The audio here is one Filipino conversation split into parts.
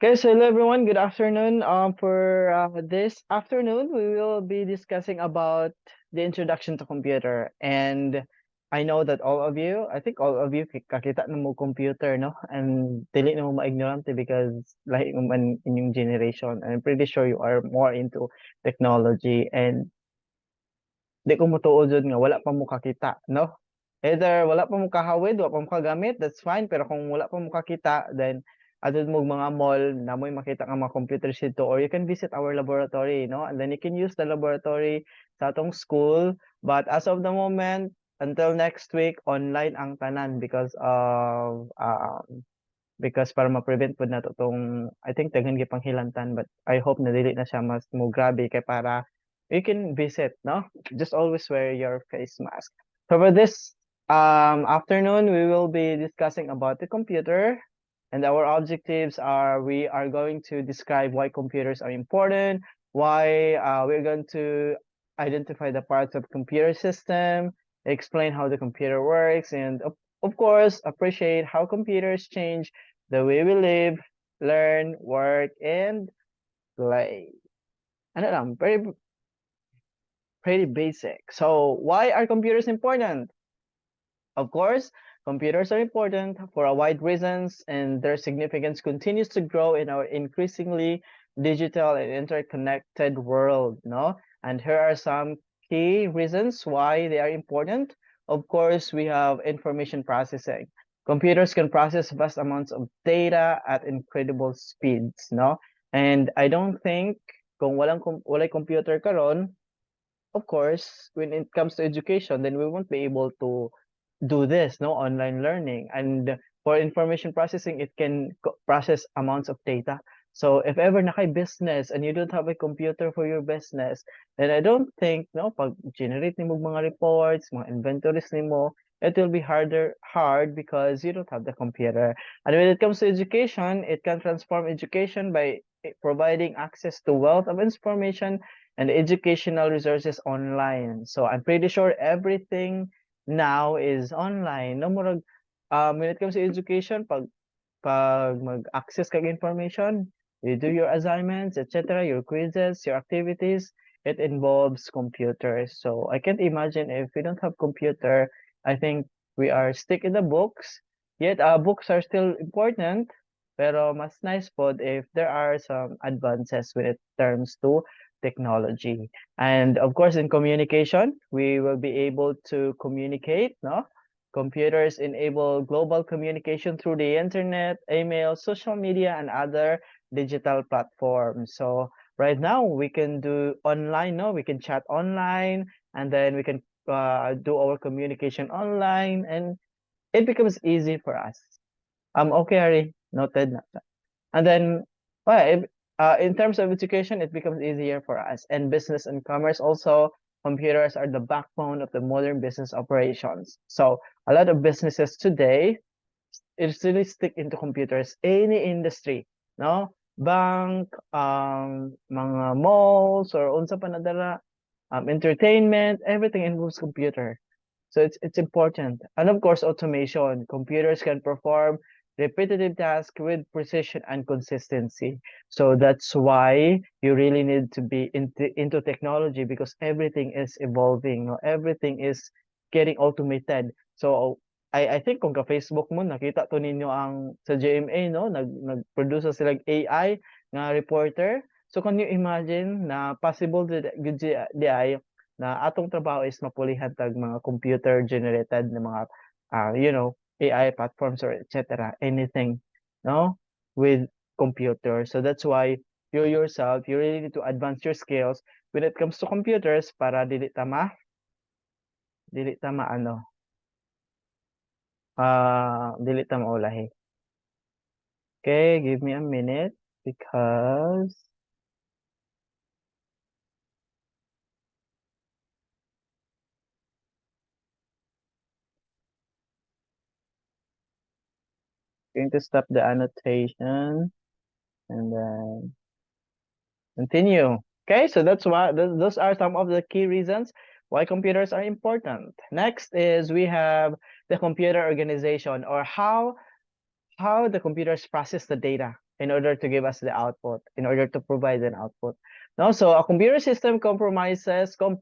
Okay, so hello everyone. Good afternoon. For this afternoon, we will be discussing about the introduction to computer. And I know that all of you, I think all of you kakita na mo computer, no? And dili na mo ma-ignorante because like in yung generation, I'm pretty sure you are more into technology and di ko motuod jud nga wala pa mo kakita, no? Either wala pa mo kahawid, wala pa mo kagamit, that's fine. Pero kung wala pa mo kakita, then adun mo mga mall na mo'y makita nga mga computers dito or you can visit our laboratory, no? And then you can use the laboratory sa atong school. But as of the moment, until next week, online ang tanan because para ma-prevent po nato tong I think daghan gyud panghilantan but I hope na dili na siya mas mo grabe kay para you can visit, no? Just always wear your face mask. So for this afternoon, we will be discussing about the computer, and our objectives are we are going to describe why computers are important, why we're going to identify the parts of computer system, explain how the computer works, and of course, appreciate how computers change the way we live, learn, work, and play. Ano lang, pretty basic. So, why are computers important? Of course, computers are important for a wide reasons, and their significance continues to grow in our increasingly digital and interconnected world, no? And here are some key reasons why they are important. Of course, we have information processing. Computers can process vast amounts of data at incredible speeds, no? And I don't think kung walay computer karon, of course, when it comes to education, then we won't be able to do this, no, online learning. And for information processing, it can process amounts of data. So if ever na kay business and you don't have a computer for your business, then I don't think, no, pag generate nimo mga reports, mga inventories nimo, it will be hard because you don't have the computer. And when it comes to education, it can transform education by providing access to wealth of information and educational resources online. So I'm pretty sure everything now is online. No murag when it comes to education, pag mag-access kag information, you do your assignments, etc., your quizzes, your activities, it involves computers. So I can't imagine if we don't have computer, I think we are stick in the books. Yet books are still important, pero mas nice pod if there are some advances when it terms to technology. And of course, in communication, we will be able to communicate, no? Computers enable global communication through the internet, email, social media, and other digital platforms. So right now we can do online, no? We can chat online, and then we can do our communication online, and it becomes easy for us. Okay, Ari, noted. And then, well, in terms of education, it becomes easier for us. And business and commerce also, computers are the backbone of the modern business operations. So a lot of businesses today, it's really stick into computers. Any industry, no? Bank, mga malls, or unsa pa nadala, entertainment, everything involves computer. So it's important. And of course, automation. Computers can perform repetitive tasks with precision and consistency. So that's why you really need to be into technology because everything is evolving. No? Everything is getting automated. So I think kung ka-Facebook mo, nakita to ninyo ang sa GMA, no? Nag-produce na silang AI nga reporter. So can you imagine na possible di ay na atong trabaho is mapulihan tag mga computer generated na mga AI platforms or etc. anything, no, with computer. So that's why you yourself you really need to advance your skills when it comes to computers para dili tama ano dili tama ulahi. Okay, give me a minute because I'm going to stop the annotation and then continue. Okay, so that's why those are some of the key reasons why computers are important. Next is we have the computer organization or how the computers process the data. in order to give us the output, in order to provide an output. Now, so a computer system comprises for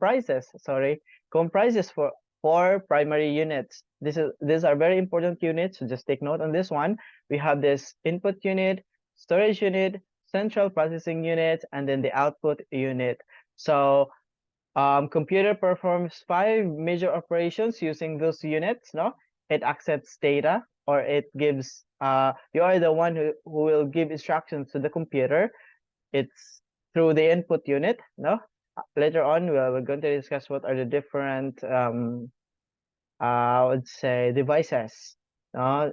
four primary units. These are very important units, so just take note on this one. We have this input unit, storage unit, central processing unit, and then the output unit. So computer performs 5 major operations using those units, no? It accepts data, or it gives, you are the one who will give instructions to the computer. It's through the input unit, no? Later on, we're going to discuss what are the different, I would say, devices, no?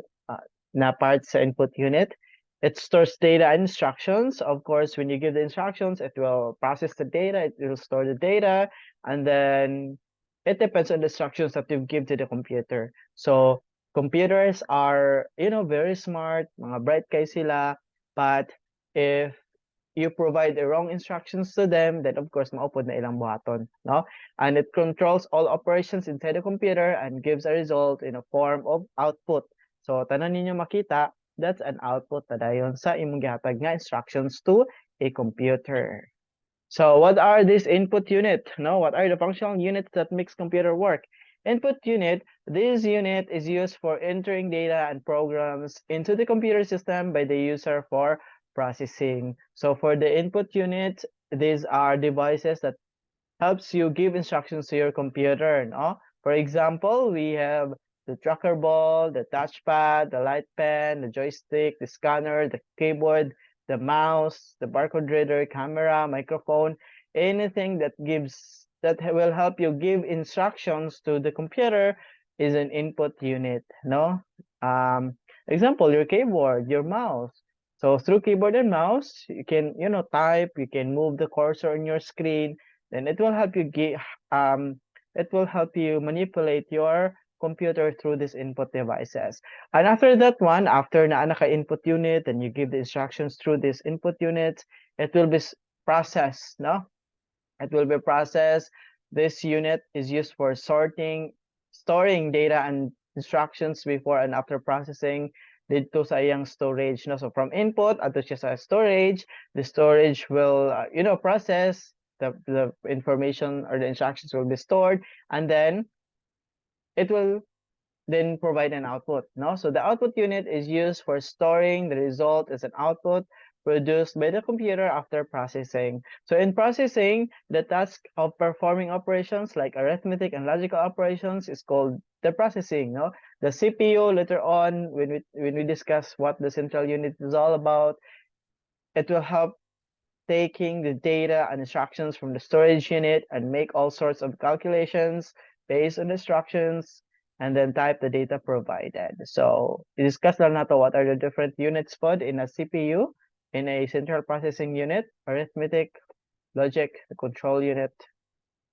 Na part sa input unit. It stores data and instructions. Of course, when you give the instructions, it will process the data, it will store the data, and then it depends on the instructions that you give to the computer. So computers are, very smart, mga bright kayo sila, but if you provide the wrong instructions to them, then of course, maupod na ilang buhaton, no? And it controls all operations inside the computer and gives a result in a form of output. So, tanan ninyo makita, that's an output na dayon sa imong gihatag nga instructions to a computer. So, what are these input unit? No, what are the functional units that makes computer work? Input unit, this unit is used for entering data and programs into the computer system by the user for processing. So for the input unit, these are devices that helps you give instructions to your computer, no? For example, we have the tracker ball, the touchpad, the light pen, the joystick, the scanner, the keyboard, the mouse, the barcode reader, camera, microphone, anything that will help you give instructions to the computer is an input unit, no? Example, your keyboard, your mouse. So through keyboard and mouse, you can, type, you can move the cursor on your screen, then it will help you manipulate your computer through these input devices. And after that one, after na naka-input unit and you give the instructions through this input unit, it will be processed, no? It will be processed. This unit is used for storing data and instructions before and after processing dito sa iyang storage, no? So from input ato siya sa storage, the storage will process the information, or the instructions will be stored, and then it will then provide an output, no? So the output unit is used for storing the result as an output produced by the computer after processing. So in processing, the task of performing operations like arithmetic and logical operations is called the processing, no? The CPU, later on, when we discuss what the central unit is all about, it will help taking the data and instructions from the storage unit and make all sorts of calculations based on instructions, and then type the data provided. So, discuss lang nato what are the different units pod in a CPU, in a central processing unit, arithmetic, logic, the control unit,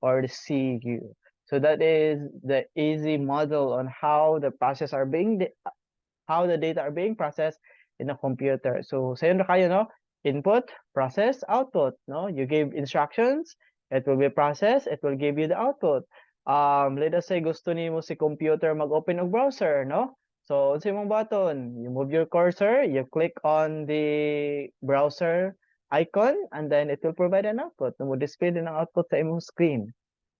or the CU. So that is the easy model on how the data are being processed in a computer. So, sayo na kayo, no? Input, process, output, no? You give instructions, it will be processed, it will give you the output. Let us say gusto nimo si computer mag-open og browser, no? So, unsa imong button? You move your cursor, you click on the browser icon, and then it will provide an output. Mo display din ang output sa imong screen.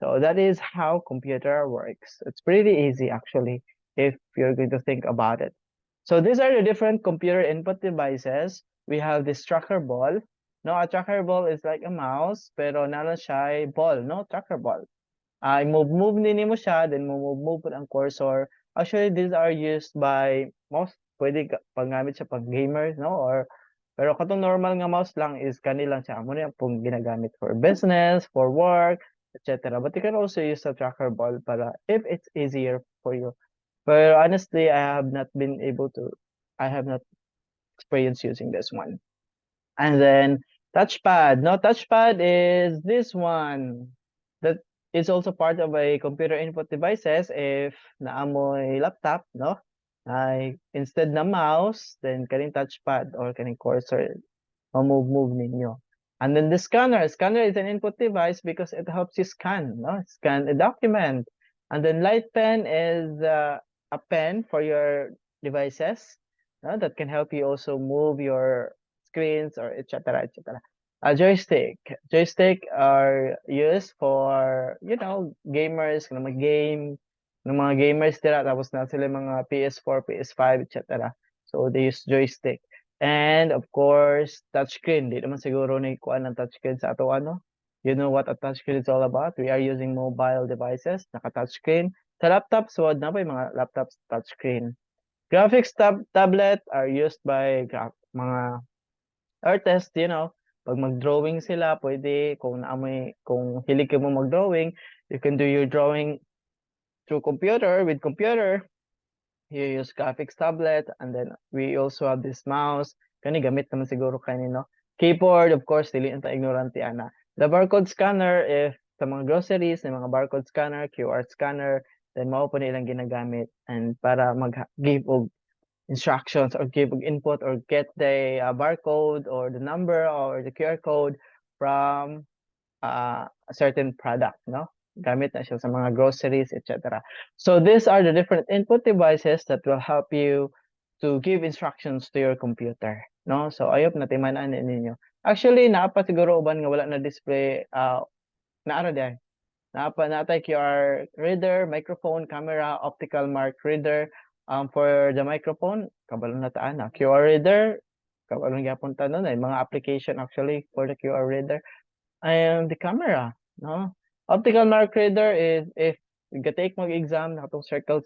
So that is how computer works. It's pretty easy actually if you're going to think about it. So these are the different computer input devices. We have this tracker ball. No, a tracker ball is like a mouse, pero nalang siya ball, no? Tracker ball. Move nini mo siya, then move ang cursor. Actually, these are used by most, pwede paggamit siya pag gamers, no? Pero katong normal nga mouse lang is kanilang siya. Amo na yung ginagamit for business, for work, etc. But you can also use a tracker ball para if it's easier for you. But honestly, I have not experienced using this one. And then touchpad. No, touchpad is this one. That is also part of a computer input devices if naamoy laptop, no? Instead na mouse, then kaning touchpad or kaning cursor, move ninyo. And then the scanner. Scanner is an input device because it helps you scan, no? Scan a document. And then light pen is a pen for your devices, no? That can help you also move your screens, or etc. etc. A joystick are used for gamers na mag-game ng mga gamers nila tapos na sila mga PS4, PS5, etc. So they use joystick. And of course, touchscreen. Di naman siguro na ikuan ng touchscreen sa ato ano. You know what a touchscreen is all about? We are using mobile devices, naka-touchscreen. Sa laptop, so na pa yung mga laptops touchscreen. Graphics tablet are used by mga artists, pag mag-drawing sila, pwede, kung hilig ka mo mag-drawing, you can do your drawing through computer, with computer, you use graphics tablet, and then we also have this mouse, kani gamit naman siguro kanino. Keyboard, of course, dili ta ignorante ana. The barcode scanner, if sa mga groceries, may mga barcode scanner, QR scanner, then mao po nilang ginagamit and para mag-give og instructions or give input or get the barcode or the number or the QR code from a certain product, no? Gamit na siya sa mga groceries, etc. So these are the different input devices that will help you to give instructions to your computer, no? So ayop na timan-an ninyo. Actually, naapa siguro uban nga wala na display naara diay. Naapa natay QR reader, microphone, camera, optical mark reader. For the microphone, kabalo na taan na. QR reader, kabalo gyapon ta nun ay mga application actually for the QR reader. And the camera, no? Optical mark reader is if you take mag-exam na itong circle,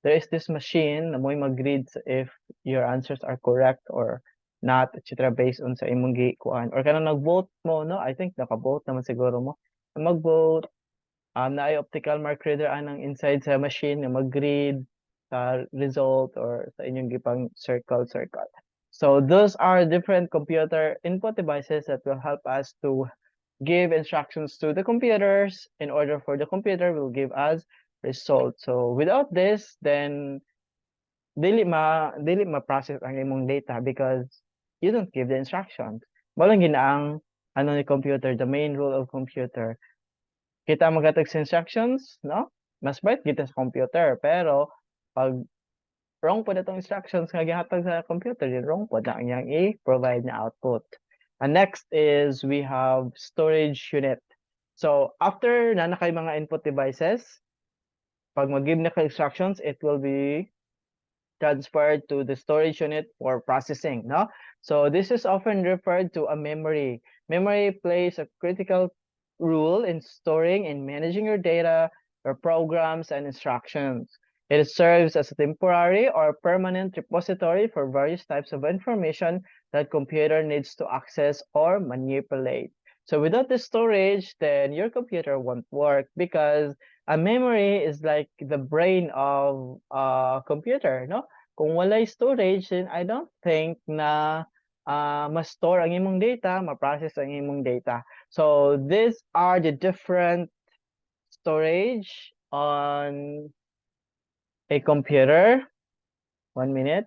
there is this machine na mo'y mag-read if your answers are correct or not, etc. based on sa imong gikuan. Or kanang nag-vote mo, no? I think naka-vote naman siguro mo. Mag-vote, na ay optical mark reader anang inside sa machine na mag-read sa result or sa inyong gipang circle. So those are different computer input devices that will help us to give instructions to the computers in order for the computer will give us results. So without this, then dili ma-process ang imong data because you don't give the instructions. Walang ginaang ano ni computer, the main rule of computer. Kita magatag sa instructions, no? Mas bright kita sa computer, pero pag wrong po na itong instructions nga gihatag sa computer, then wrong po na ang i-provide na output. And next is we have storage unit. So after na kay mga input devices, pag mag-give na ka instructions, it will be transferred to the storage unit for processing, no? So this is often referred to a memory. Memory plays a critical role in storing and managing your data, your programs, and instructions. It serves as a temporary or permanent repository for various types of information that computer needs to access or manipulate. So without the storage, then your computer won't work because a memory is like the brain of a computer, no? Kung walay storage, then I don't think na ma-store ang imong data, ma-process ang imong data. So these are the different storage on a computer. 1 minute.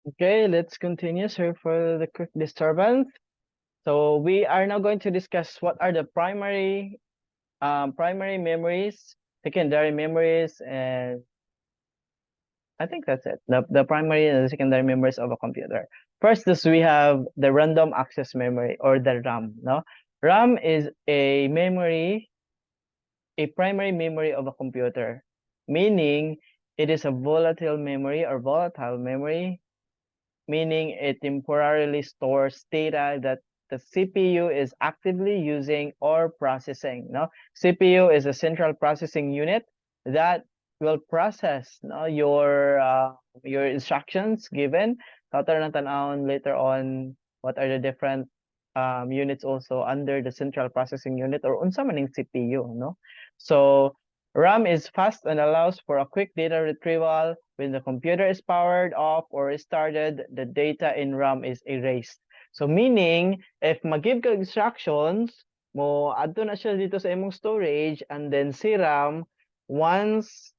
Okay, let's continue. Sorry for the quick disturbance. So we are now going to discuss what are the primary memories, secondary memories, and I think that's it. The primary and the secondary memories of a computer. First is we have the random access memory or the RAM, no? RAM is a memory, a primary memory of a computer, meaning it is a volatile memory or volatile memory, meaning it temporarily stores data that the CPU is actively using or processing, no? CPU is a central processing unit that will process, no, your instructions given. Later on what are the different units also under the central processing unit or unsa maning CPU, no? So RAM is fast and allows for a quick data retrieval. When the computer is powered off or restarted, the data in RAM is erased. So meaning, if mag-give ka instructions, mo adto na siya dito sa imong storage, and then si RAM once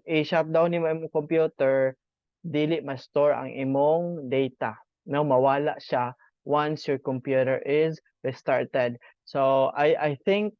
i-shutdown nimo imong computer, dili ma-store ang imong data, no, mawala siya once your computer is restarted. So I think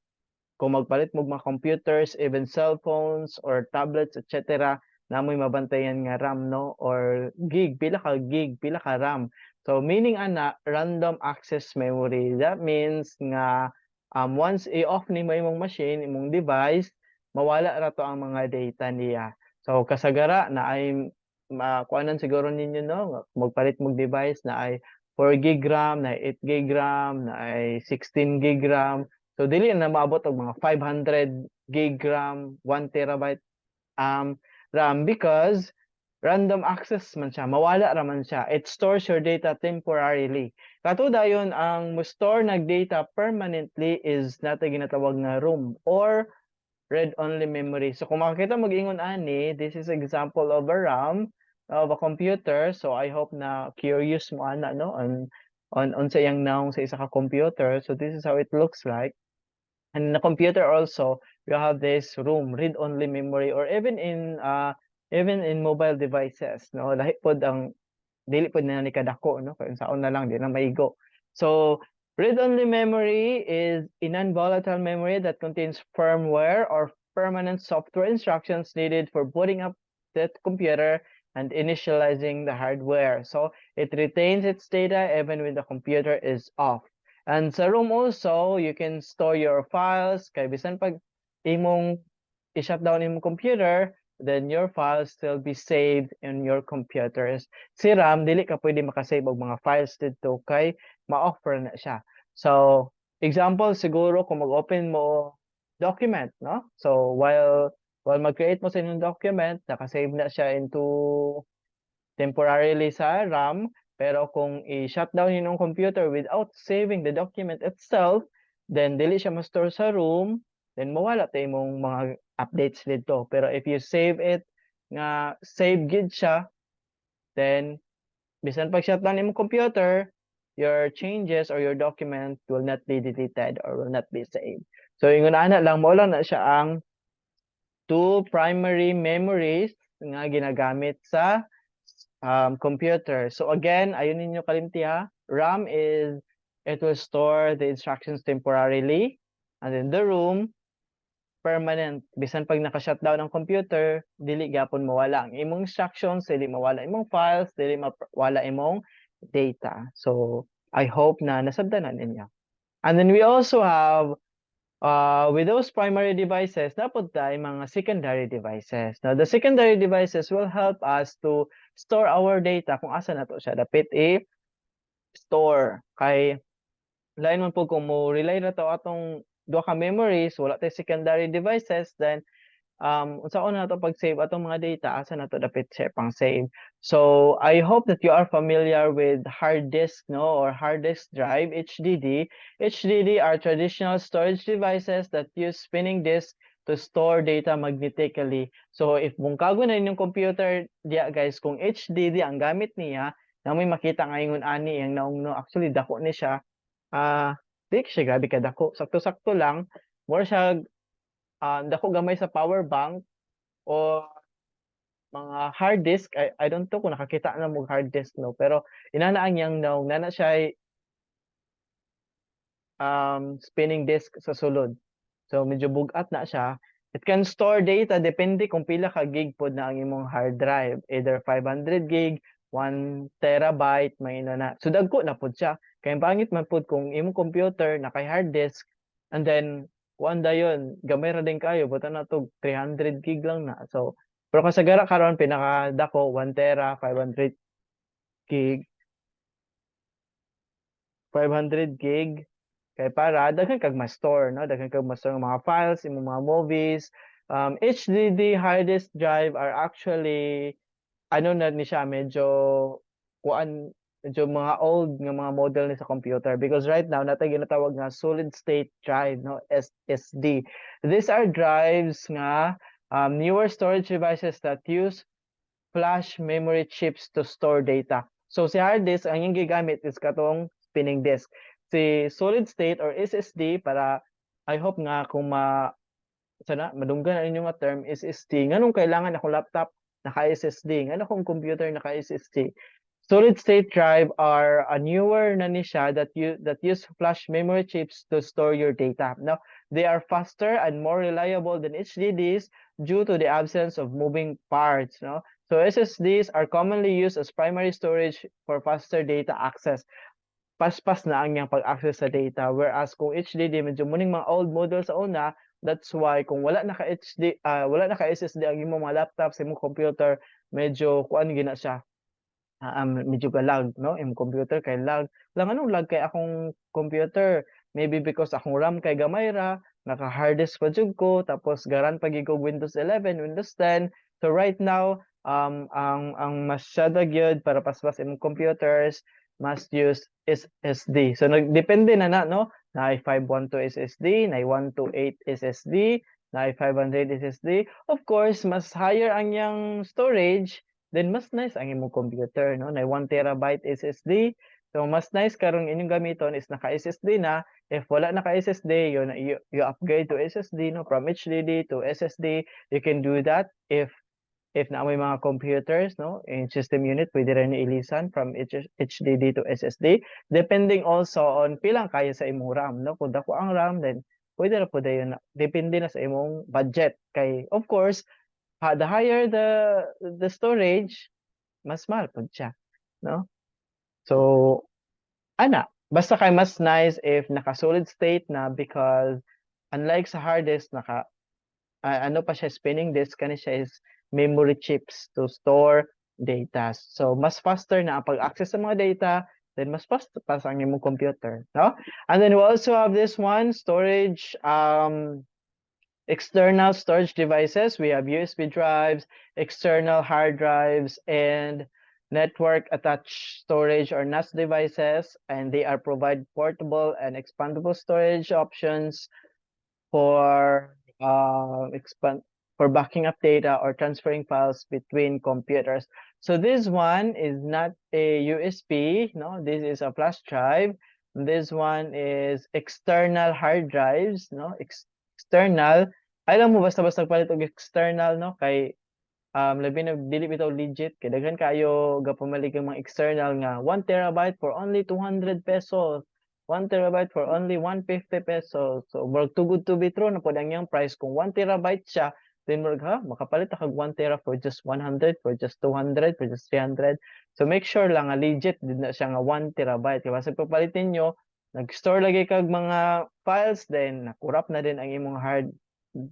kung magpalit mo mga computers, even cellphones or tablets, etc., namoy mabantayan nga RAM, no, or gig, pila ka RAM. So meaning ana random access memory, that means nga once i-off nimo imong machine, imong device, mawala ra to ang mga data niya. So kasagara na ay makuanan siguro ninyo, no, magpalit mong device na ay 4 gig RAM, na ay 8 gig RAM, na ay 16 gig RAM. So dili na maabot og mga 500 gig RAM, 1 terabyte RAM, because random access man siya, mawala ra man siya. It stores your data temporarily. Kato dayon ang mo store nag data permanently is nato ginatawag nga ROM or read-only memory. So kung makakita mag-ingon ani, this is example of a RAM of a computer. So I hope na curious mo ana, no, on sa iyang naong sa isa ka computer. So this is how it looks like. And in the computer also, you have this room, read-only memory, or even in mobile devices, no, lahi pod ang dili pod na ni kadako, no, kay unsaon na lang di na maigo. So read-only memory is a non-volatile memory that contains firmware or permanent software instructions needed for booting up that computer and initializing the hardware. So it retains its data even when the computer is off. And sa ROM also, you can store your files. Kay bisan pag imong i-shutdown imong computer, then your files still be saved in your computers. Si RAM, dili ka pwede makasave og mga files dito kay ma-offer na siya. So, example siguro kung mag-open mo document, no? So, while mag-create mo sa inyong document, nakasave na siya into temporarily sa RAM, pero kung i-shutdown yun yung computer without saving the document itself, then dili siya ma-store sa room, then mawala tayo mong mga updates dito. Pero if you save it, nga save gid siya, then bisan pag shutdown imong computer, your changes or your document will not be deleted or will not be saved. So ingon ana lang mo lang na siya ang two primary memories nga ginagamit sa computer. So again, ayun ninyo kalimti ha. RAM is, it will store the instructions temporarily, and then the room, permanent. Bisan pag naka-shutdown ang computer, dili gyapon mawala ang imong instructions, dili mawala imong files, dili mawala imong data. So I hope na nasabdanan ninyo. And then we also have with those primary devices, dapat tayo mga secondary devices. Now, the secondary devices will help us to store our data kung asa na to siya. Dapat i-store. Kay, lain man po kung mo rely na to atong duha ka memories, wala tayo secondary devices, then unsaon na to pag-save atong mga data, asa na to dapat siya pang save. So I hope that you are familiar with hard disk, no, or hard disk drive, HDD. HDD are traditional storage devices that use spinning disk to store data magnetically. So if bungkago na inyong computer diya guys, kung HDD ang gamit niya, na may makita ngayon ani yang naungno, actually dako ni siya. Di siya grabe ka dako, sakto-sakto lang, more siya dako gamay sa power bank o mga hard disk. I don't know kung nakakita na mo hard disk, no, pero inanaan yang no nana siya spinning disk sa sulod. So medyo bugat na siya. It can store data depende kung pila ka gig pod na ang imong hard drive, either 500 gig, 1 terabyte, may na. So dagko na pod siya. Kay pangit man pod kung imong computer na kay hard disk, and then kuan dayon gamay ra din kayo, buta na to 300 gig lang na. So pero kasagara karon pinakadako 1 tera, 500 gig, 500 gig. Kay para daghan kag ma-store, no, daghan kag ma-store mga files, imong mga movies. HDD hard disk drive are actually ano na ni siya, medyo mga old nga mga model ni sa computer, because right now natay ginatawag nga solid state drive, no, SSD. These are drives nga newer storage devices that use flash memory chips to store data. So si hard disk ang yung gigamit is katong spinning disk. si solid state or SSD para I hope nga kung sana madunggan ang inyong nga term SSD nganong kailangan akong laptop naka-SSD ngano akong computer naka-SSD. Solid state drive are a newer na ni siya that use flash memory chips to store your data. Now, they are faster and more reliable than HDDs due to the absence of moving parts, no? So SSDs are commonly used as primary storage for faster data access. Paspas na ang iyang pag-access sa data, whereas kung HDD medyo muning mga old model sa una, that's why kung wala naka wala naka SSD ang imong mga laptop sa imong computer, medyo kuan gina siya medyo lag, no? Imong computer kay lag. Lang anong lag kay akong computer? Maybe because akong RAM kay gamay ra, naka-hard disk pa jud ko, tapos garan pa gid ko Windows 11, Windows 10. So right now, ang masyada gyud para paspas imong computers must use SSD. So nagdepende na no? Na 512 SSD, na 128 SSD, na 500 SSD. Of course, mas higher ang yang storage, then mas nice ang imong computer, no? Na 1 terabyte SSD. So mas nice karong inyong gamiton is naka SSD na. If wala naka SSD, you upgrade to SSD, no? From HDD to SSD, you can do that if na may mga computers, no? In system unit, pwede rin ilisan from HDD to SSD. Depending also on pilang kaya sa imong RAM, no? Kung dako ang RAM, then pwede na po dayon na. Depende na sa imong budget. Kay, of course, the higher the storage, mas mahal po siya, no? So, basta kay mas nice if naka-solid state na because unlike sa hard disk, ano pa siya, spinning disk, kani siya is memory chips to store data. So, mas faster na ang pag-access sa mga data, then mas faster pa sa imong computer, no? And then we also have this one, storage, external storage devices. We have USB drives, external hard drives, and network attached storage or NAS devices, and they are provide portable and expandable storage options for for backing up data or transferring files between computers. So this one is not a USB, no, this is a flash drive. This one is external hard drives, no, external. Alam mo basta-basta palit og external, no, kay labi na dili bitaw legit kay daghan kayo gapamalig ang mga external nga 1 terabyte for only 200 pesos. 1 terabyte for only 150 pesos. So, murag too good to be true na po ang yung price. Kung 1 terabyte siya, then murag makapalit kag 1 tera for just 100, for just 200, for just 300. So, make sure lang nga legit din na siya nga 1 terabyte. Kaya basta papalitin nyo, nag-store lagi kag mga files, then nakurap na din ang imong hard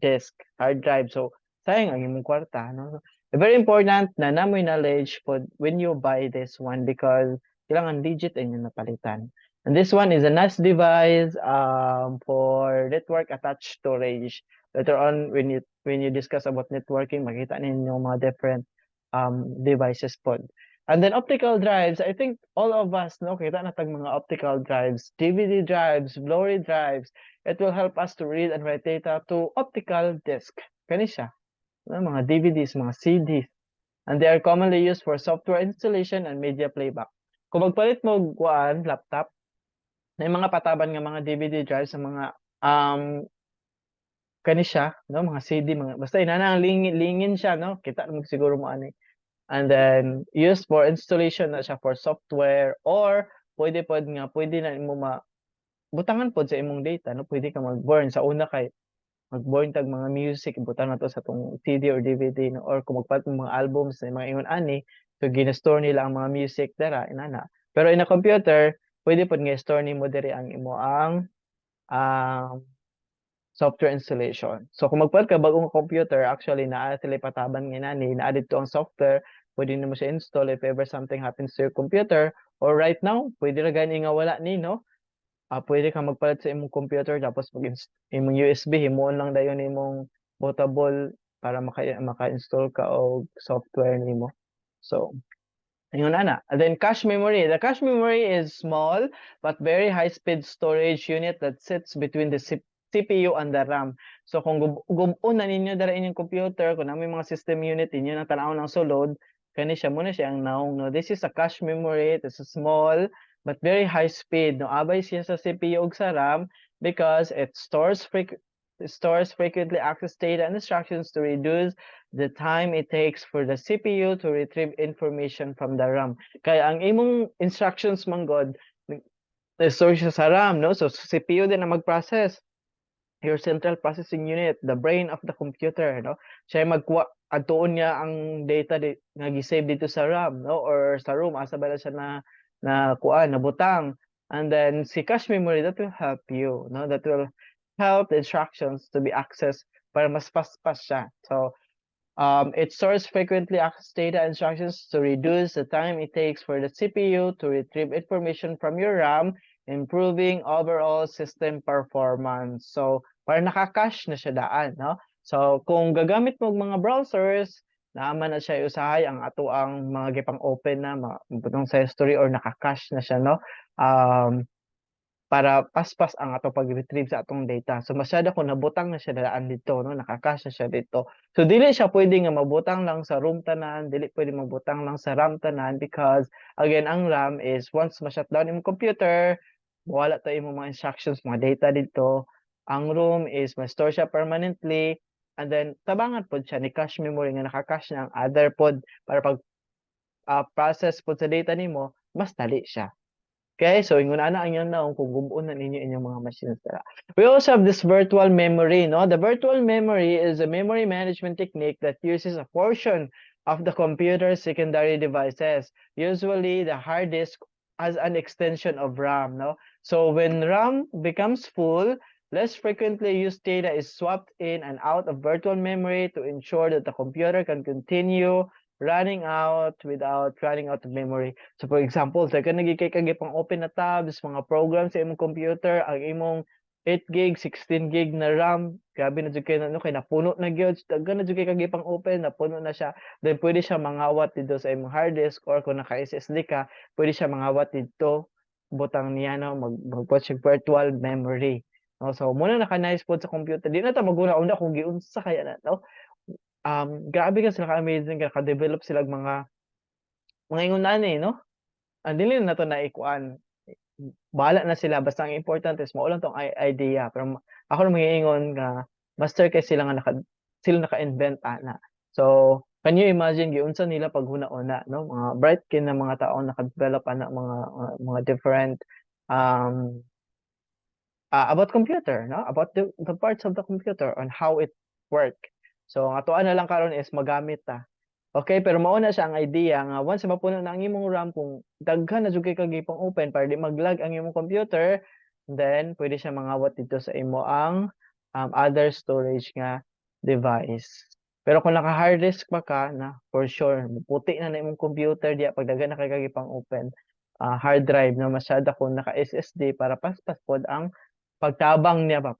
disk, hard drive. So, sayang ang imong kwarta. No? Very important na namoy knowledge when you buy this one because kailangan legit ang inyong napalitan. And this one is a NAS device for network attached storage. Later on, when you discuss about networking, makita ninyo mga different devices po. And then optical drives, I think all of us, no, kita na tag mga optical drives, DVD drives, Blu-ray drives. It will help us to read and write data to optical disk. Kani siya, no, mga DVDs, mga CDs. And they are commonly used for software installation and media playback. Kung magpalit mo laptop, may mga pataban nga mga DVD drive sa mga kani siya, no, mga CD, mga basta inana ang lingin siya, no, kita mo siguro mo ani. And then used for installation na siya for software or pwede na imo butangan pod sa imong data, no, pwede ka mag-burn sa una kay mag-burn tag mga music butang na to sa tong CD or DVD, no, or kung magpalit mo mga albums sa mga ingon ani, so gina-store nila ang mga music dara inana. Pero in a computer, pwede pod nga store nimo diri ang imo ang software installation. So kung magpalit ka bagong computer, actually naa sila pataban nga nani, naa dito ang software, pwede nimo siya install if ever something happens to your computer. Or right now, pwede ra gani nga wala ni, no? Pwede ka magpalit sa imong computer tapos imong USB himuon lang dayon imong bootable para maka-install ka og software nimo. So, ayun ana. And then cache memory. The cache memory is small but very high-speed storage unit that sits between the CPU and the RAM. So kung gubon na ninyo dara inyong computer, kung may mga system unit inyo na tanaw ng sulod, kani siya muna siya ang naong, no. This is a cache memory. This is small but very high speed. No, abay siya sa CPU ug sa RAM because it stores frequently accessed data and instructions to reduce the time it takes for the CPU to retrieve information from the RAM. Kaya ang imong instructions man god store siya sa RAM, no? So CPU din ang mag-process. Your central processing unit, the brain of the computer, no? Siya magkuha adtuon niya ang data nga gi-save dito sa RAM, no? Or sa ROM asa ba na siya na kuan nabutang. And then si cache memory that will help you, no? That will help the instructions to be accessed para mas fast siya. So it stores frequently accessed data instructions to reduce the time it takes for the CPU to retrieve information from your RAM, improving overall system performance. So, para naka-cache na siya daan, no? So, kung gagamit mo mga browsers, naaman na siya usahay ang ato ang mga gipang open na mga sa history or naka-cache na siya, no? Para paspas ang ato pag-retrieve sa atong data. So masyado kung nabutang na siya daan dito, no? Nakakasya siya dito. So dili siya pwede nga mabutang lang sa ROM tanan, dili pwede mabutang lang sa RAM tanan because again ang RAM is once ma-shutdown imong computer, wala ta imong mga instructions, mga data dito. Ang ROM is ma-store siya permanently and then tabangan pod siya ni cache memory nga naka-cache na ang other pod para pag process pod sa data nimo, mas dali siya. Okay, so ingon ana ang inyong naong kung gumuon na ninyo inyong mga machines dara. We also have this virtual memory, no? The virtual memory is a memory management technique that uses a portion of the computer's secondary devices, usually the hard disk as an extension of RAM, no? So when RAM becomes full, less frequently used data is swapped in and out of virtual memory to ensure that the computer can continue running out without running out of memory. So for example, sa nagikay kagi pang open na tabs, mga programs sa imong computer, ang imong 8 gig, 16 gig na RAM, grabe na jud kay no kay napuno na gyud, daghan na jud kay kagi pang open, napuno na siya. Then pwede siya mangawat dito sa imong hard disk or kung naka SSD ka, pwede siya mangawat dito butang niya no magput siya virtual memory. No, so muna naka-nice pod sa computer. Di na ta maguna-una kung giunsa kaya na no. Grabe ka sila ka-amazing ka-develop sila mga ingon ani no? Dili na to naikuan. Bahala na sila basta ang important is mao lang tong idea pero ako na mangingon nga master kay sila nga sila naka-invent ana. So can you imagine giunsa nila pag huna-una no? Mga bright kin na mga tao naka-develop ana mga different about computer no? About the parts of the computer on how it work. So ang atoan na lang karon is magamit ta. Okay, pero mao na siya ang idea nga once mapuno na ang imong RAM kung daghan na jud kay kagipang open para di mag-lag ang imong computer, then pwede siya mangawat dito sa imo ang other storage nga device. Pero kung naka-hard disk pa ka na for sure puti na imong computer diya pag daghan na kay kagipang open hard drive na masyada kung naka SSD para paspas pod ang pagtabang niya ba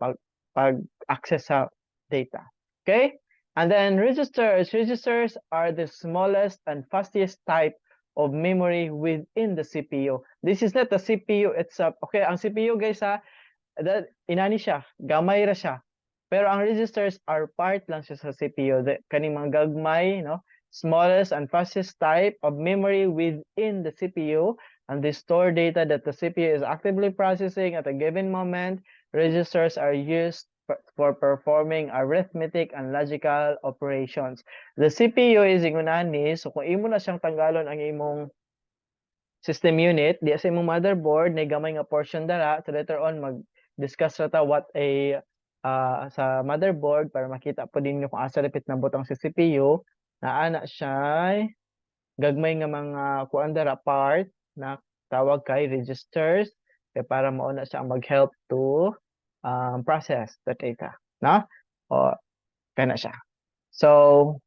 pag-access sa data. Okay? And then registers. Registers are the smallest and fastest type of memory within the CPU. This is not the CPU itself. Okay, ang CPU guys inani siya, gamay ra siya. Pero ang registers are part lang siya sa CPU. Kaning mga gagmay, no? Smallest and fastest type of memory within the CPU, and they store data that the CPU is actively processing at a given moment. Registers are used for performing arithmetic and logical operations. The CPU is ingunani, so kung imo na siyang tanggalon ang imong system unit, di sa imong motherboard, na gamay nga portion dara, so later on mag-discuss rata what a sa motherboard para makita po din kung asa repit na butang sa CPU, na ana siya gagmay nga mga kuan dara part na tawag kay registers para mao na siya mag-help to process the data, no? O, kana siya. So,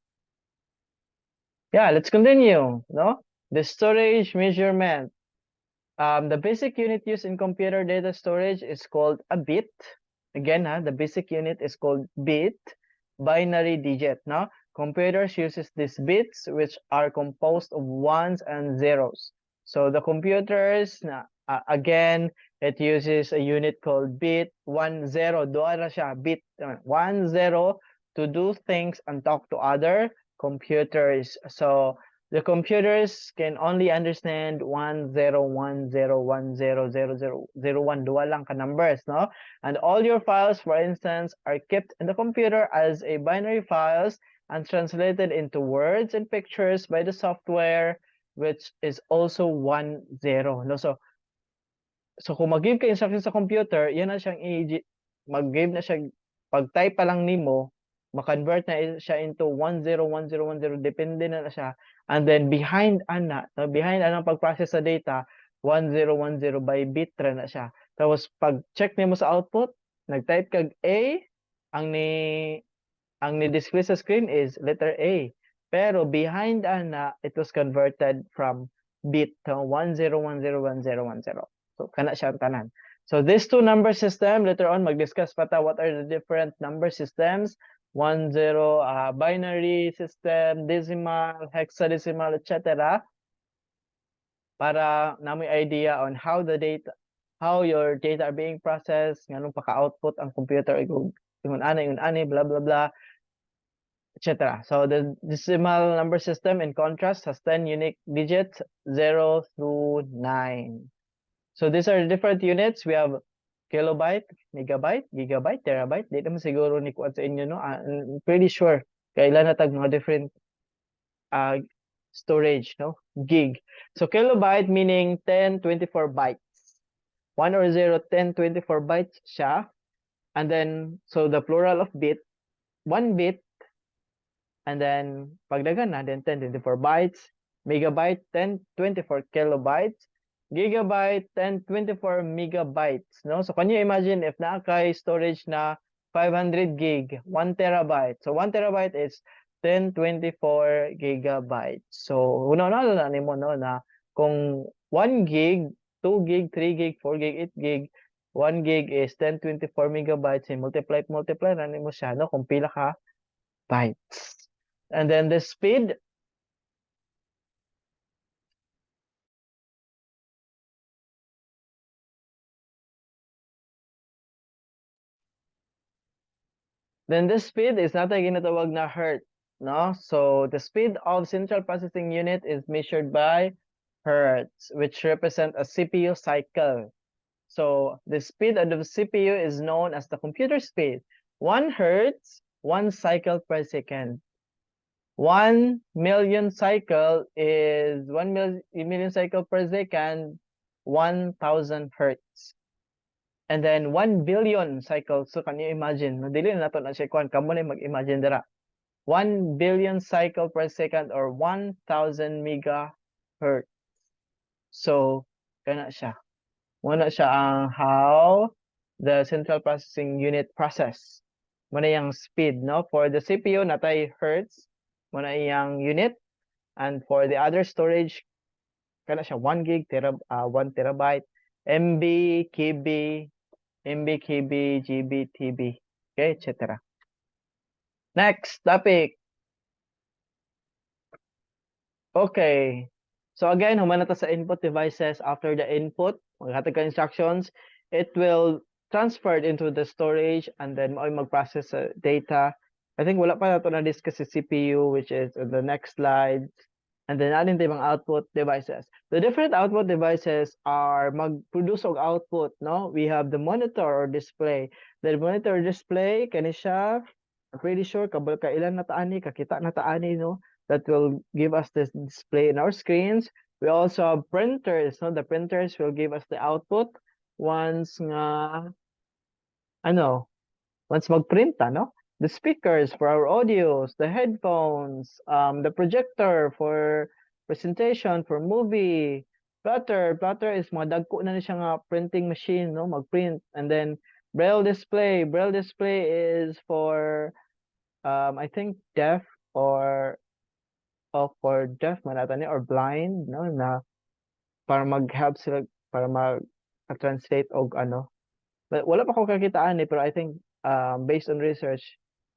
yeah, let's continue, no? The storage measurement. The basic unit used in computer data storage is called a bit. Again, the basic unit is called bit, binary digit, no? Computers uses these bits which are composed of ones and zeros. So the computers, again, it uses a unit called bit 10. Doon na siya, bit 10 to do things and talk to other computers. So The computers can only understand 1010100001, duwa lang ka numbers, no? And all your files, for instance, are kept in the computer as a binary files and translated into words and pictures by the software, which is also 10, no? So kung mag-give ka instruction sa computer, yan na siyang mag-give na siya, pag-type pa lang nimo, ma-convert na siya into 101010, depende na siya. And then behind anang pag-process sa data, 1010 by bit na siya. Tapos pag-check nimo sa output, nag-type kag A, ang ni display sa screen is letter A. Pero behind it was converted from bit to 10101010. So kana siya ang tanan. So these two number system, later on mag-discuss pa ta what are the different number systems. 10 binary system, decimal, hexadecimal, etc. Para namoy idea on how your data are being processed, nganong paka-output ang computer, ingon ani, blah blah blah, etc. So the decimal number system, in contrast, has 10 unique digits, 0 through 9. So these are the different units. We have kilobyte, megabyte, gigabyte, terabyte. Di naman siguro ni kuwan sa inyo, no? I'm pretty sure kailan na tag mga different storage, no? Gig. So kilobyte meaning 10, 24 bytes. 1 or 0, 10, 24 bytes siya. And then, so the plural of bit, 1 bit, and then pagdagan na, then 10, 24 bytes. Megabyte, 10, 24 kilobytes. Gigabyte, 10, 24 megabytes, no? So can you imagine if na kay storage na 500 gig, 1 terabyte. So 1 terabyte is 10, 24 gigabytes. So una-una na nimo, no, na kung 1 gig, 2 gig, 3 gig, 4 gig, 8 gig, 1 gig is 10, 24 megabytes, and multiply na nimo siya, no, kung pila ka bytes. And then the speed, then the speed is not ginatawag na hertz, no? So the speed of central processing unit is measured by hertz, which represent a CPU cycle. So the speed of the CPU is known as the computer speed. 1 hertz, 1 cycle per second. 1 million cycle is 1 million cycle per second, 1,000 hertz. And then 1 billion cycles. So can you imagine? Dili na nato na siya kuan, kamo na mag-imagine dira. 1 billion cycle per second or 1,000 megahertz. So kana siya. Muna siya ang how the central processing unit process. Muna yung speed, no? For the CPU, natay hertz. Muna yung unit. And for the other storage, kana siya 1 gig, 1 terabyte, MB, KB, MB, KB, GB, TB, okay, etc. Next topic. Okay. So again, human na ta sa input devices. After the input, maghatag ka instructions, it will transferred into the storage and then mag-process sa data. I think wala pa nato na-discuss si CPU, which is in the next slide. And then atin tayong mga output devices. The different output devices are mag-produce og output, no? We have the monitor or display. The monitor or display, kani siya, I'm pretty sure kabal ka ilan na taani, kakita na taani, no? That will give us this display in our screens. We also have printers, no? The printers will give us the output once nga once mag-print no? The speakers for our audios, the headphones, the projector for presentation, for movie, plotter is mga dagko na siya nga printing machine, no? Mag-print. And then braille display is for I think deaf or for deaf manata ni or blind, no, na para mag-help sila para mag-translate og but wala pa ko kakitaan pero I think based on research,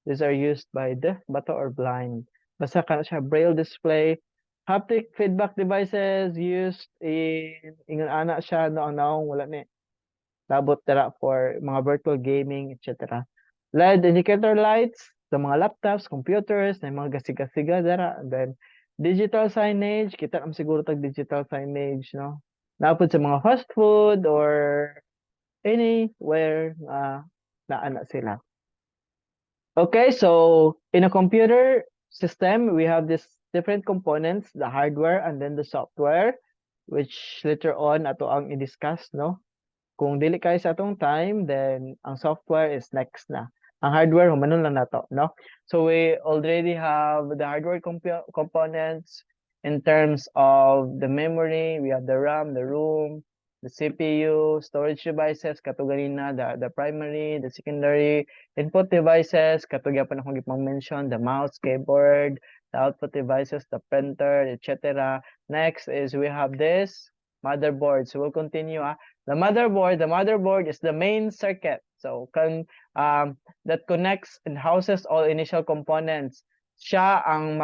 these are used by deaf, bata, or blind. Basta kana siya braille display. Haptic feedback devices used ingon ana siya naong wala ni labot dara for mga virtual gaming, etc. LED indicator lights sa mga laptops, computers, na mga gasiga-siga dara. And then Digital signage, kita naman siguro tag digital signage, no? Napod sa mga fast food or anywhere na sila. Okay, so in a computer system, we have this different components, the hardware and then the software, which later on ato ang i-discuss, no? Kung dili kayo sa atong time, then ang software is next na. Ang hardware, humanon lang nato, no? So we already have the hardware components in terms of the memory. We have the RAM, the ROM, the CPU, storage devices, katuganina, the primary, the secondary, input devices, katugyapan akong gipang-mention, the mouse, keyboard, the output devices, the printer, etc. Next is we have this motherboard. So we'll continue. The motherboard is the main circuit. So that connects and houses all initial components. Siya ang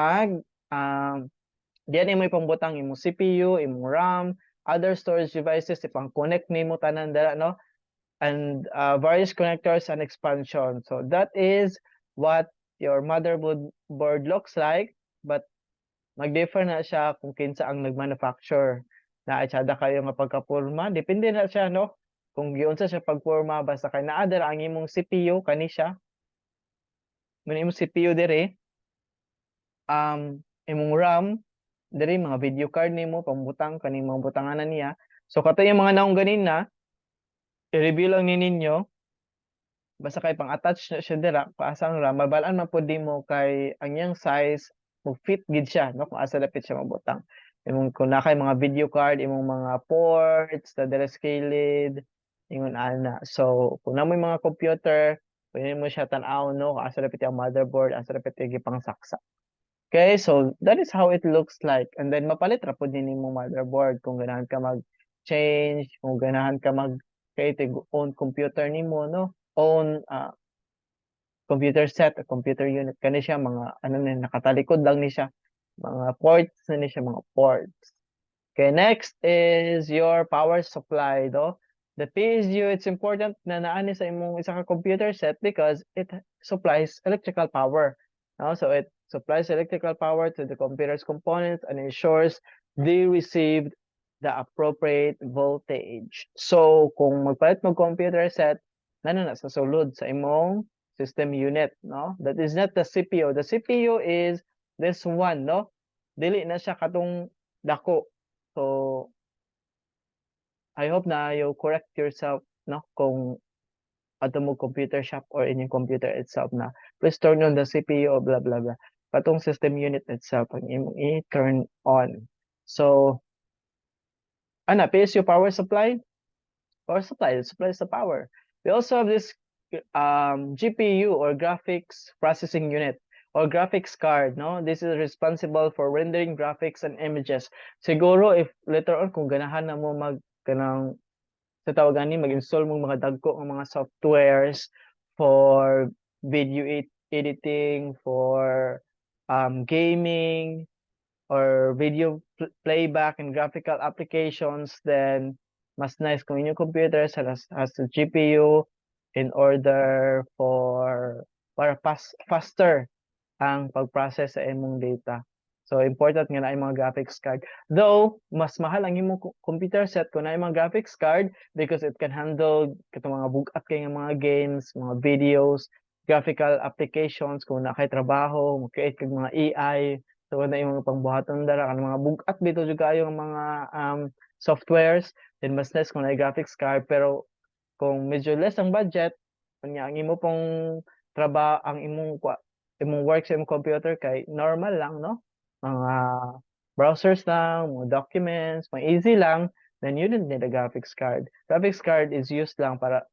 diyan imo ipangbutang imong CPU, imong RAM, other storage devices ipang-connect nimo tanan dala, no? And various connectors and expansion. So that is what your motherboard looks like, but mag-differ na siya kung kinsa ang nag-manufacture. Naatsada kayo nga pagkapurma, depende na siya, no? Kung giunsa siya pagpurma, basta kay naa dira ang imong CPU kani siya. Mun imong CPU dire, imong RAM diri mga video card nimo pambutang kani mga butanganan niya. So katong yung mga naong ganin na i-review lang ni ninyo basta kay pang-attach na siya dira paasa ang RAM mabalaan man pud nimo kay ang iyang size mo fit gid siya, no? Kung asa dapit siya mabutang. Imong kung na kay mga video card, imong mga ports na dira sa kilid, ingon ana. So kung namoy mga computer, pwede mo siya tan-aw, no? Kung asa dapit ang motherboard, asa dapit yung gipangsaksa. Okay, so that is how it looks like. And then mapalit ra pud din imong motherboard kung ganahan ka mag-change, kung ganahan ka mag-create own computer nimo, no? Own computer set or computer unit. Kani siya mga ano na nakatalikod lang ni siya. Mga ports na ni siya, mga ports. Okay, next is your power supply, do. The PSU, it's important na naani sa imong isa ka computer set because it supplies electrical power. No? So it supplies electrical power to the computer's components and ensures they received the appropriate voltage. So kung magpalit mo computer set, nana na sa sulod sa imong system unit, no? That is not the CPU. The CPU is this one, no? Dili na siya katong dako. So I hope na you correct yourself, no? Kung ato mo computer shop or in your computer itself na please turn on the CPU, blah blah blah. Patong system unit itself ang imong i-turn on. So ana PSU power supply. Power supply, it supplies the power. We also have this GPU or graphics processing unit or graphics card, no? This is responsible for rendering graphics and images. Siguro if later on kung ganahan na mo kanang sa tawagan ni mag-install mo mga dagko ng mga softwares for video editing, for gaming, or video playback and graphical applications, then mas nice kung inyong computer has the GPU in order para faster ang pag-process sa imong data. So important nga na yung mga graphics card. Though mas mahal ang imong computer set kung na yung mga graphics card because it can handle katong mga bugat kay nga mga games, mga videos, graphical applications kung na kay trabaho, mo-create kag mga AI. So na yung mga pangbuhaton dara kan mga bugat bito jud kayo ang mga softwares, then mas less kung na graphics card. Pero kung medyo less ang budget, kanya ang imo pong trabaho, ang imong work sa imong computer kay normal lang, no? Mga browsers lang, mga documents, mga easy lang, then you don't need a graphics card. Graphics card is used lang para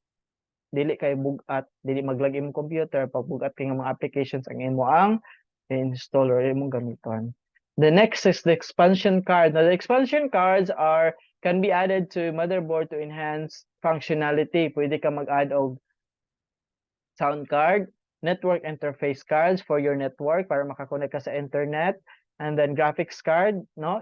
dili kay bugat, dili maglag imong computer pag bugat kay nga mga applications ang imo ang install or imong gamiton. The next is the expansion card. Now the expansion cards can be added to motherboard to enhance functionality. Pwede ka mag-add og sound card, network interface cards for your network para makakonect ka sa internet, and then graphics card, no?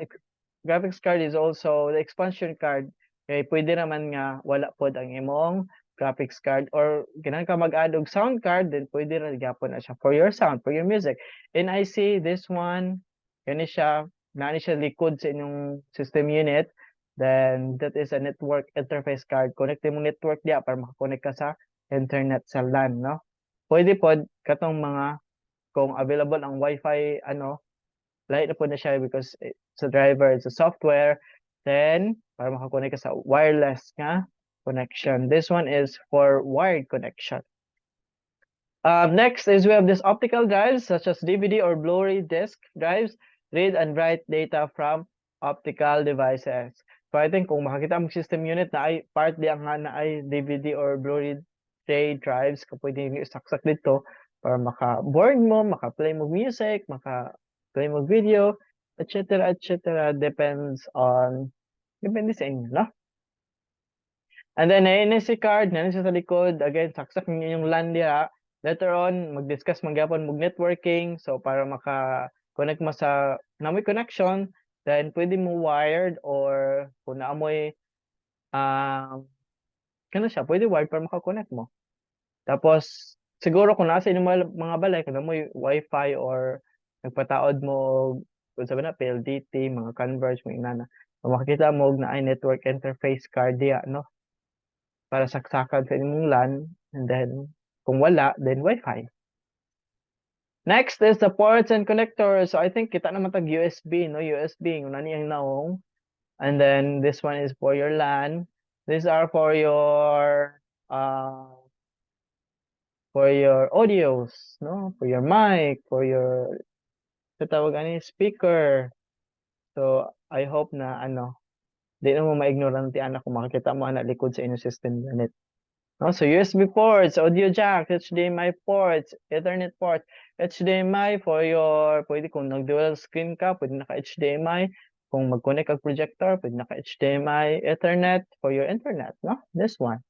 Graphics card is also the expansion card. Kay pwede naman nga wala pod ang imong graphics card or ganahan ka mag-add og sound card, then pwede ra gyapon na siya for your sound, for your music. And I see this one Kani siya, nani siya likod sa inyong system unit. Then, that is a network interface card. Connect mo network diya para makakonect ka sa internet sa LAN, no? Pwede pod katong mga, kung available ang Wi-Fi, lahat na po na siya because sa driver, it's a software. Then, para makakonect ka sa wireless nga connection. This one is for wired connection. Next is we have this optical drives such as DVD or Blu-ray disc drives, read and write data from optical devices. So I think kung makakita ang system unit na ay part di ang na ay DVD or Blu-ray drives, pwede nyo isaksak dito para maka-board mo, maka-play mo music, maka-play mo video, etc. etc. Depende sa inyo, no? And then, si card, na siya sa likod. Again, saksak niyo yung LAN diya. Later on, mag-discuss magyapon networking. So, para maka-connect mo sa namoy connection, then pwede mo wired or kung naamoy, siya, pwede wired para maka-connect mo. Tapos, siguro kung nasa inyong mga balay, kung naamoy Wi-Fi or nagpataod mo, kung sabi na, PLDT, mga Converge, mga inana, makikita mo na ay network interface card diya, no? Para saksakan sa inyong LAN, and then kung wala, then Wi-Fi. Next is the ports and connectors. So I think kita naman tag USB, no? USB, yung nani ang naong. And then this one is for your LAN. These are for your audios, no? For your mic, for your tawag speaker. So I hope na di na mo ma-ignorante anak kung makikita mo anak likod sa inyong system unit. No, so USB ports, audio jack, HDMI ports, Ethernet port, HDMI for your, pwede kung nag-dual screen ka, pwede naka-HDMI. Kung mag-connect ang projector, pwede naka-HDMI, Ethernet for your internet, no? This one.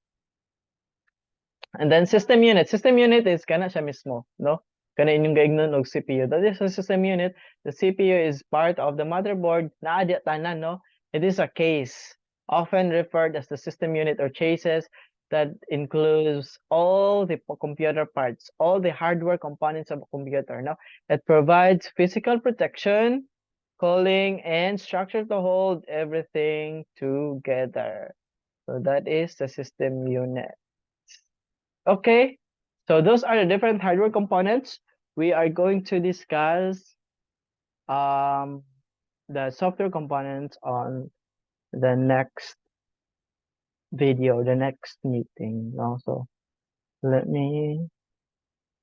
And then system unit. System unit is kana siya mismo, no? Kana inyong gaignon og CPU. That is a system unit. The CPU is part of the motherboard. Naadya tanan, no? It is a case, often referred as the system unit or chassis, that includes all the computer parts, all the hardware components of a computer. No, it provides physical protection, cooling, and structure to hold everything together. So that is the system unit. Okay, so those are the different hardware components. We are going to discuss the software components on the next video, the next meeting. Also, let me